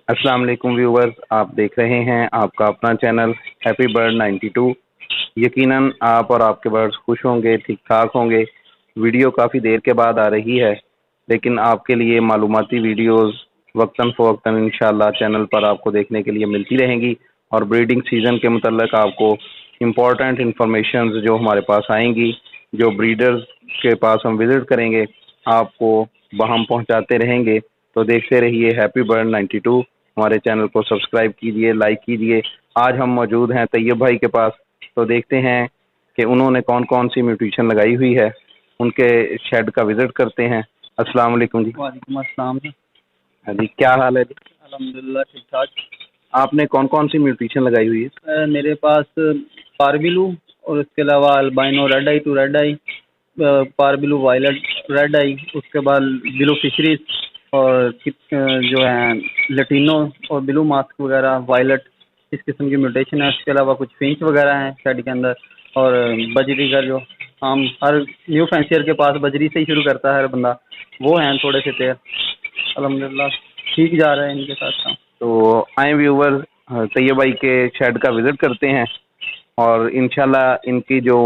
अस्सलाम वालेकुम व्यूवर्स, आप देख रहे हैं आपका अपना चैनल हैप्पी बर्ड 92। यकीनन आप और आपके बर्ड्स खुश होंगे, ठीक ठाक होंगे। वीडियो काफ़ी देर के बाद आ रही है, लेकिन आपके लिए मालूमाती वीडियोस वक्तन फ़वक्तन इंशाल्लाह चैनल पर आपको देखने के लिए मिलती रहेंगी। और ब्रीडिंग सीज़न के मुतल्लिक़ आपको इम्पोर्टेंट इंफॉर्मेशन जो हमारे पास आएंगी, जो ब्रीडर्स के पास हम विज़िट करेंगे, आपको हम पहुँचाते रहेंगे। तो देखते रहिए हैप्पी बर्ड 92। हमारे चैनल को सब्सक्राइब कीजिए, लाइक कीजिए। आज हम मौजूद हैं तैयब भाई के पास, तो देखते हैं कि उन्होंने कौन कौन सी म्यूटेशन लगाई हुई है। उनके शेड का विज़िट करते हैं। अस्सलाम वालेकुम जी। वालेकुम अस्सलाम जी। हाँ जी, क्या हाल है जी? अल्हम्दुलिल्लाह ठीक ठाक। आपने कौन कौन सी म्यूटेशन लगाई हुई है? मेरे पास पारबिलू और उसके अलावा albino red eye two red eye, पारबिलू वायलेट रेड आई, उसके बाद ब्लू फिशरीज और जो है लटीनो और ब्लू मास्क वगैरह वायलेट, इस किस्म की म्यूटेशन है। उसके अलावा कुछ फिंच वगैरह हैं शेड के अंदर। और बजरी का जो हम हर न्यू फैंसियर के पास बजरी से ही शुरू करता है हर बंदा, वो हैं थोड़े से पेयर। अल्हम्दुलिल्लाह ठीक जा रहे हैं इनके साथ काम। तो आए व्यूवर तैयब भाई के शेड का विज़िट करते हैं, और इंशाल्लाह इनकी जो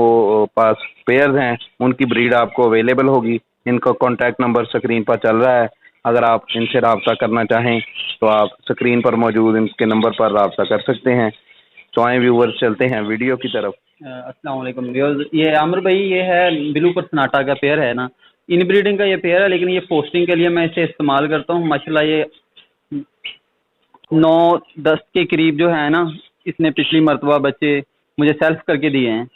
पास पेयर्स हैं उनकी ब्रीड आपको अवेलेबल होगी। इनका कॉन्टैक्ट नंबर स्क्रीन पर चल रहा है। अगर आप इनसे रब्ता करना चाहें तो आप स्क्रीन पर मौजूद इनके नंबर पर रब्ता कर सकते हैं। तो आए व्यूवर्स, चलते हैं वीडियो की तरफ। अस्सलाम वालेकुम व्यूअर्स, ये आमिर भाई ये है ब्लू पर्सनाटा का पेयर है ना। इन ब्रीडिंग का ये पेयर है, लेकिन ये पोस्टिंग के लिए मैं इसे इस्तेमाल करता हूँ। माशाल्लाह ये 9-10 के करीब जो है ना, इसने पिछली मरतबा बच्चे मुझे सेल्फ करके दिए हैं।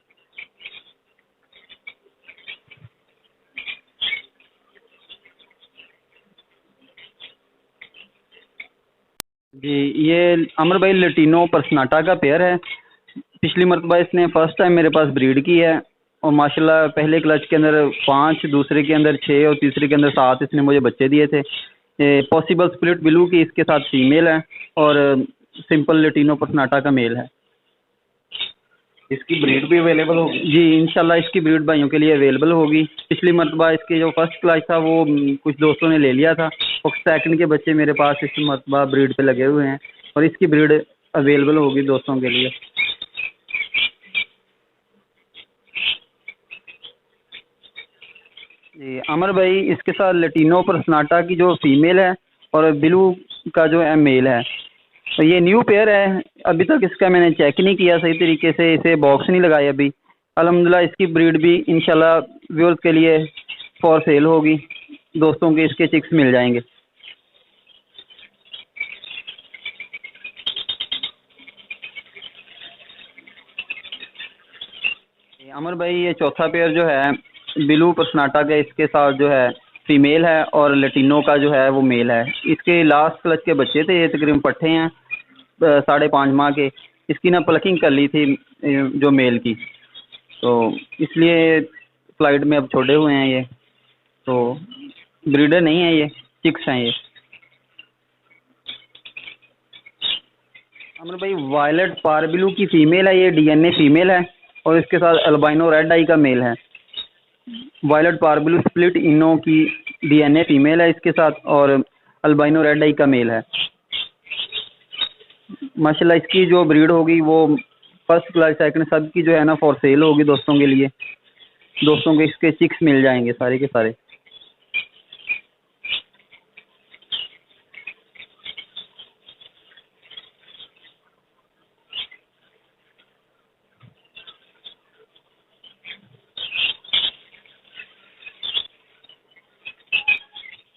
जी, ये अमर भाई लटीनो पर्सनाटा का पेयर है। पिछली मरतबा इसने फर्स्ट टाइम मेरे पास ब्रीड की है, और माशाल्लाह पहले क्लच के अंदर 5, दूसरे के अंदर 6 और तीसरे के अंदर 7 इसने मुझे बच्चे दिए थे। पॉसिबल स्प्लिट ब्लू की इसके साथ फीमेल है, और सिंपल लटीनो पर्सनाटा का मेल है। इसकी ब्रीड भी अवेलेबल होगी? जी इंशाल्लाह इसकी ब्रीड भाइयों के लिए अवेलेबल होगी। पिछली मरतबा इसके जो फर्स्ट क्लास था वो कुछ दोस्तों ने ले लिया था, और सेकंड के बच्चे मेरे पास इस मरतबा ब्रीड पे लगे हुए हैं, और इसकी ब्रीड अवेलेबल होगी दोस्तों के लिए। जी अमर भाई, इसके साथ लटीनो पर्सनाटा की जो फीमेल है और ब्लू का जो है मेल है। तो ये न्यू पेयर है, अभी तक इसका मैंने चेक नहीं किया सही तरीके से, इसे बॉक्स नहीं लगाया अभी। अल्हम्दुलिल्लाह इसकी ब्रीड भी इंशाल्लाह व्यूअर्स के लिए फॉर सेल होगी, दोस्तों के इसके चिक्स मिल जाएंगे। अमर भाई, ये चौथा पेयर जो है ब्लू पर्सनाटा का, इसके साथ जो है फीमेल है, और लटीनो का जो है वो मेल है। इसके लास्ट क्लच के बच्चे थे, ये तकरीबन पट्टे हैं 5.5 माह के। इसकी ना प्लकिंग कर ली थी जो मेल की, तो इसलिए फ्लाइट में अब छोड़े हुए हैं ये। तो ब्रीडर नहीं है, ये चिक्स हैं ये। अमर भाई, वायलेट पारब्लू की फीमेल है, ये डीएनए फीमेल है, और इसके साथ अल्बाइनो रेड आई का मेल है। वायलेट पारब्लू स्प्लिट इनो की डीएनए फीमेल है इसके साथ, और अल्बाइनो रेड आई का मेल है। माशाल्लाह इसकी जो ब्रीड होगी वो फर्स्ट क्लास सेकंड सब की जो है ना फॉर सेल होगी दोस्तों के लिए। दोस्तों के इसके चिक्स मिल जाएंगे सारे के सारे।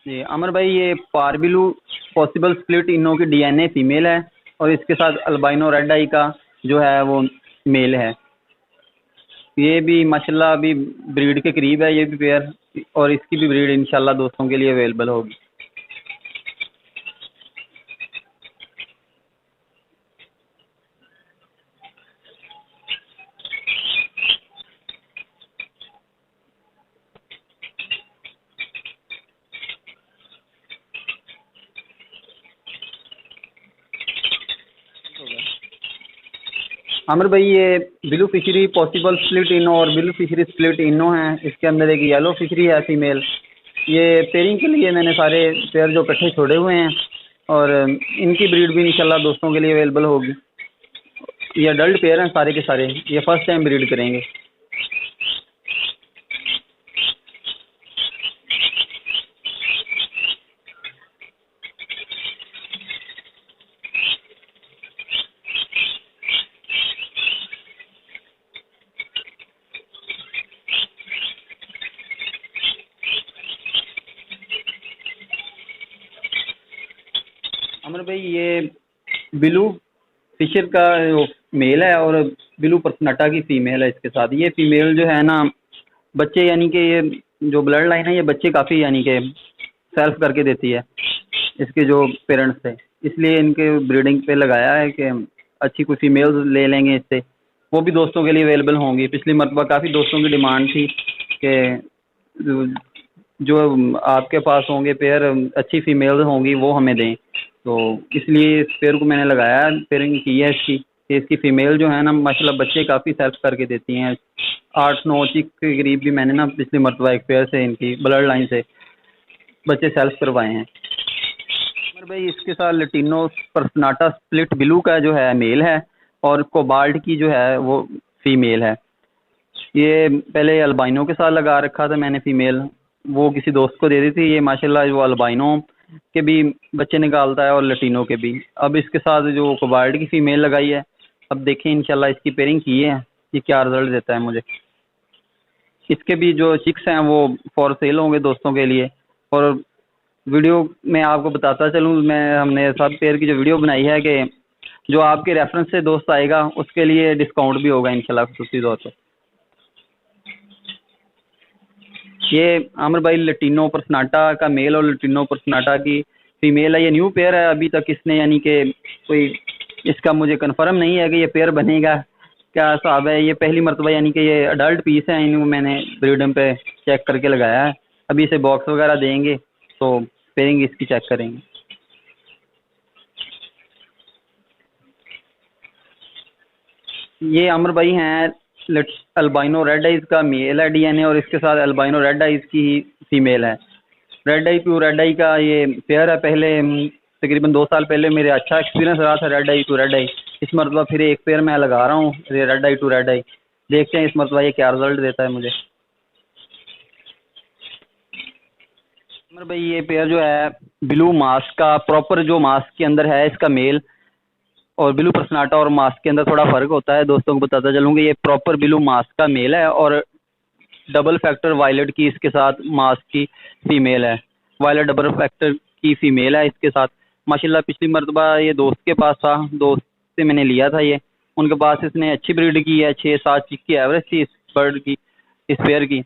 जी अमर भाई, ये पारबिलू पॉसिबल स्प्लिट इनो की डीएनए फीमेल है, और इसके साथ अल्बाइनो रेड आई का जो है वो मेल है। ये भी माशाल्लाह अभी ब्रीड के करीब है ये भी पेयर, और इसकी भी ब्रीड इंशाल्लाह दोस्तों के लिए अवेलेबल होगी। आमिर भाई, ये ब्लू फिशरी पॉसिबल स्प्लिट इनो और ब्लू फिशरी स्प्लिट इनो है। इसके अंदर एक येलो फिशरी है फीमेल। ये पेयरिंग के लिए मैंने सारे पेयर जो इकट्ठे छोड़े हुए हैं, और इनकी ब्रीड भी इंशाल्लाह दोस्तों के लिए अवेलेबल होगी। ये अडल्ट पेयर हैं सारे के सारे, ये फर्स्ट टाइम ब्रीड करेंगे। अमर भाई ये बिलू फिशर का मेल है और बिलू पर्सनाटा की फीमेल है इसके साथ। ये फीमेल जो है ना बच्चे यानी कि ये जो ब्लड लाइन है ये बच्चे काफ़ी यानी कि सेल्फ करके देती है इसके जो पेरेंट्स थे, इसलिए इनके ब्रीडिंग पे लगाया है कि अच्छी कोई फीमेल्स ले लेंगे इससे, वो भी दोस्तों के लिए अवेलेबल होंगी। पिछली मरतबा काफ़ी दोस्तों की डिमांड थी कि जो आपके पास होंगे पेयर अच्छी फीमेल्स होंगी वो हमें दें, तो इसलिए इस पेयर को मैंने लगाया है, पेयरिंग की है इसकी कि इसकी फ़ीमेल जो है ना माशाल्लाह बच्चे काफ़ी सेल्फ करके देती हैं। 8-9 चिक के करीब भी मैंने ना पिछली मरतबा एक पेयर से इनकी ब्लड लाइन से बच्चे सेल्फ करवाए हैं। अमर भाई इसके साथ लटीनो पर्सनाटा स्प्लिट ब्लू का जो है मेल है और कोबाल्ट की जो है वो फीमेल है। ये पहले अल्बाइनो के साथ लगा रखा था मैंने फीमेल, वो किसी दोस्त को दे दी थी। ये माशाल्लाह वो अल्बाइनो के भी बच्चे निकालता है और लटीनो के भी। अब इसके साथ जो कोबाल्ट की फीमेल लगाई है, अब देखें इंशाल्लाह इसकी पेयरिंग की है कि क्या रिजल्ट देता है मुझे। इसके भी जो चिक्स हैं वो फॉर सेल होंगे दोस्तों के लिए, और वीडियो में आपको बताता चलूँ मैं हमने सब पेयर की जो वीडियो बनाई है कि जो आपके रेफरेंस से दोस्त आएगा उसके लिए डिस्काउंट भी होगा इंशाल्लाह खसूसी तौर पर। ये आमिर भाई लटीनो पर्सनाटा का मेल और लटीनो पर्सनाटा की फीमेल है। ये न्यू पेयर है, अभी तक इसने यानी कि कोई इसका मुझे कंफर्म नहीं है कि ये पेयर बनेगा क्या हिसाब है। ये पहली मरतबा यानी कि ये अडल्ट पीस है, इनको मैंने ब्रीडम पे चेक करके लगाया है। अभी इसे बॉक्स वगैरह देंगे तो पेयरिंग इसकी चेक करेंगे। ये अमर भाई हैं अल्बाइनो रेड आइज का मेल है डीएनए, और इसके साथ अल्बाइनो रेड आइज की फीमेल है। रेड आई टू रेड आई का ये पेयर है। पहले तकरीबन 2 साल पहले मेरे अच्छा एक्सपीरियंस रहा था रेड आई टू रेड आई। इस मरतबा फिर एक पेयर मैं लगा रहा हूँ रेड आई टू रेड आई, देखते हैं इस मरतबा ये क्या रिजल्ट देता है मुझे। अमर भाई ये पेयर जो है ब्लू मास्क का प्रॉपर जो मास्क के अंदर है इसका मेल, और ब्लू पर्सनाटा और मास्क के अंदर थोड़ा फ़र्क होता है, दोस्तों को बताता चलूँगा। ये प्रॉपर ब्लू मास्क का मेल है और डबल फैक्टर वायलेट की इसके साथ मास्क की फीमेल है। वायलेट डबल फैक्टर की फीमेल है इसके साथ। माशाल्लाह पिछली मरतबा ये दोस्त के पास था, दोस्त से मैंने लिया था ये, उनके पास इसने अच्छी ब्रीड की है। 6-7 चिक की एवरेज थी इस बर्ड की, इस पेयर की।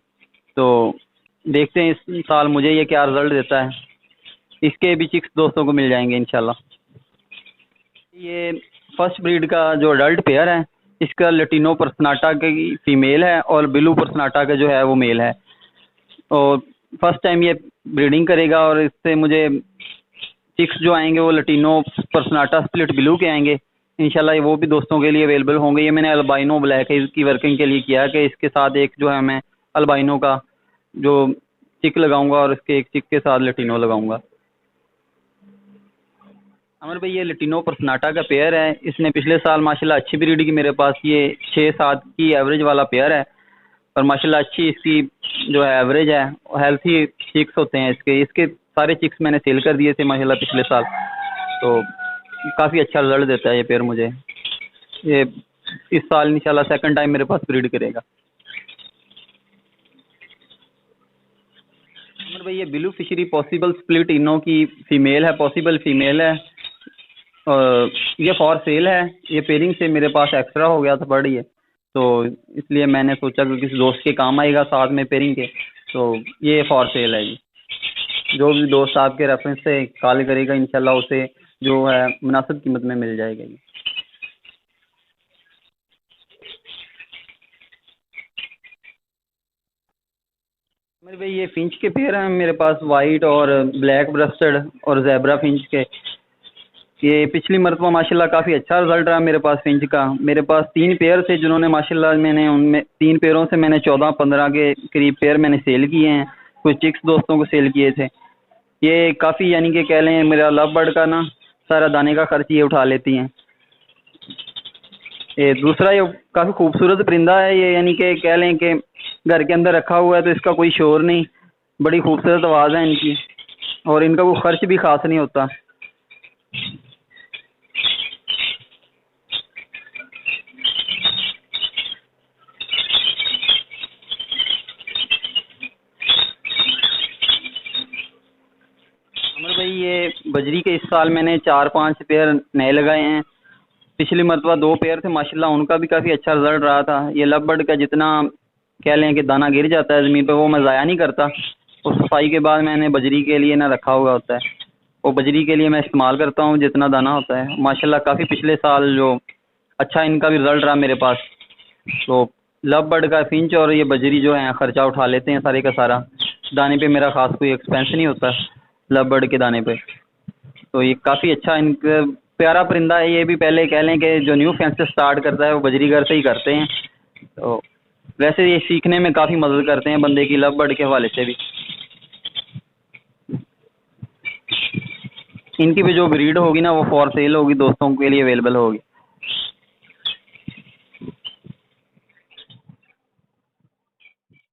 तो देखते हैं इस साल मुझे ये क्या रिज़ल्ट देता है। इसके भी चिक्स दोस्तों को मिल जाएंगे इंशाल्लाह। ये फर्स्ट ब्रीड का जो अडल्ट पेयर है, इसका लटीनो पर्सनाटा की फीमेल है और ब्लू पर्सनाटा का जो है वो मेल है। और फर्स्ट टाइम ये ब्रीडिंग करेगा और इससे मुझे चिक्स जो आएंगे वो लटीनो पर्सनाटा स्प्लिट ब्लू के आएंगे इंशाल्लाह। वो भी दोस्तों के लिए अवेलेबल होंगे। ये मैंने अल्बाइनो ब्लैक की वर्किंग के लिए किया कि इसके साथ एक जो है मैं अल्बाइनो का जो चिक लगाऊंगा और इसके एक चिक के साथ लटीनो लगाऊंगा। अमर भाई ये लटीनो पर्सनाटा का पेयर है। इसने पिछले साल माशाल्लाह अच्छी ब्रीड की मेरे पास, ये 6-7 की एवरेज वाला पेयर है और माशाल्लाह अच्छी इसकी जो है एवरेज है। हेल्थी चिक्स होते हैं इसके। इसके सारे चिक्स मैंने सेल कर दिए थे माशाल्लाह पिछले साल, तो काफ़ी अच्छा रिजल्ट देता है ये पेयर मुझे। ये इस साल इंशाल्लाह सेकंड टाइम मेरे पास ब्रीड करेगा। अमर भाई ये ब्लू फिशरी पॉसिबल स्प्लिट इनो की फीमेल है, पॉसिबल फीमेल है। ये फॉर सेल है। ये पेयरिंग से मेरे पास एक्स्ट्रा हो गया था बर्ड ये, तो इसलिए मैंने सोचा कि किसी दोस्त के काम आएगा साथ में पेयरिंग के, तो ये फॉर सेल है। जी जो भी दोस्त आपके रेफरेंस से कॉल करेगा इंशाल्लाह उसे जो है मुनासिब कीमत में मिल जाएगा। ये मेरे भाई ये फिंच के पेयर हैं मेरे पास, वाइट और ब्लैक ब्रेस्टेड और ज़ेब्रा फिंच के। ये पिछली मरतबा माशाल्लाह काफ़ी अच्छा रिजल्ट रहा मेरे पास फिंच का। मेरे पास 3 पेयर थे जिन्होंने माशाल्लाह मैंने उनमें 3 पेयरों से मैंने 14-15 के करीब पेयर मैंने सेल किए हैं। कुछ चिक्स दोस्तों को सेल किए थे। ये काफ़ी यानी कि कह लें मेरा लव बर्ड का ना सारा दाने का खर्च ये उठा लेती हैं। ये दूसरा ये काफ़ी खूबसूरत परिंदा है ये, यानी कि कह लें कि घर के अंदर रखा हुआ है तो इसका कोई शोर नहीं, बड़ी खूबसूरत आवाज़ है इनकी और इनका कोई खर्च भी खास नहीं होता। अमर भाई ये बजरी के इस साल मैंने 4-5 पेयर नए लगाए हैं। पिछली मरतबा 2 पेयर थे माशाल्लाह, उनका भी काफ़ी अच्छा रिजल्ट रहा था। ये लव बर्ड का जितना कह लें कि दाना गिर जाता है ज़मीन पे वो मैं ज़ाया नहीं करता, और सफाई के बाद मैंने बजरी के लिए ना रखा हुआ होता है, वो बजरी के लिए मैं इस्तेमाल करता हूँ जितना दाना होता है। माशाल्लाह काफ़ी पिछले साल जो अच्छा इनका भी रिजल्ट रहा मेरे पास। तो लव बर्ड का फिंच और ये बजरी जो है खर्चा उठा लेते हैं सारे का सारा, दाने पे मेरा खास कोई एक्सपेंस नहीं होता लव बर्ड के दाने पे। तो ये काफ़ी अच्छा इनका प्यारा परिंदा है। ये भी पहले कह लें कि जो न्यू फैंस से स्टार्ट करता है वो बजरीगर से ही करते हैं। तो वैसे ये सीखने में काफ़ी मदद करते हैं बंदे की लव बर्ड के हवाले से भी। इनकी भी जो ब्रीड होगी ना वो फॉर सेल होगी, दोस्तों के लिए अवेलेबल होगी।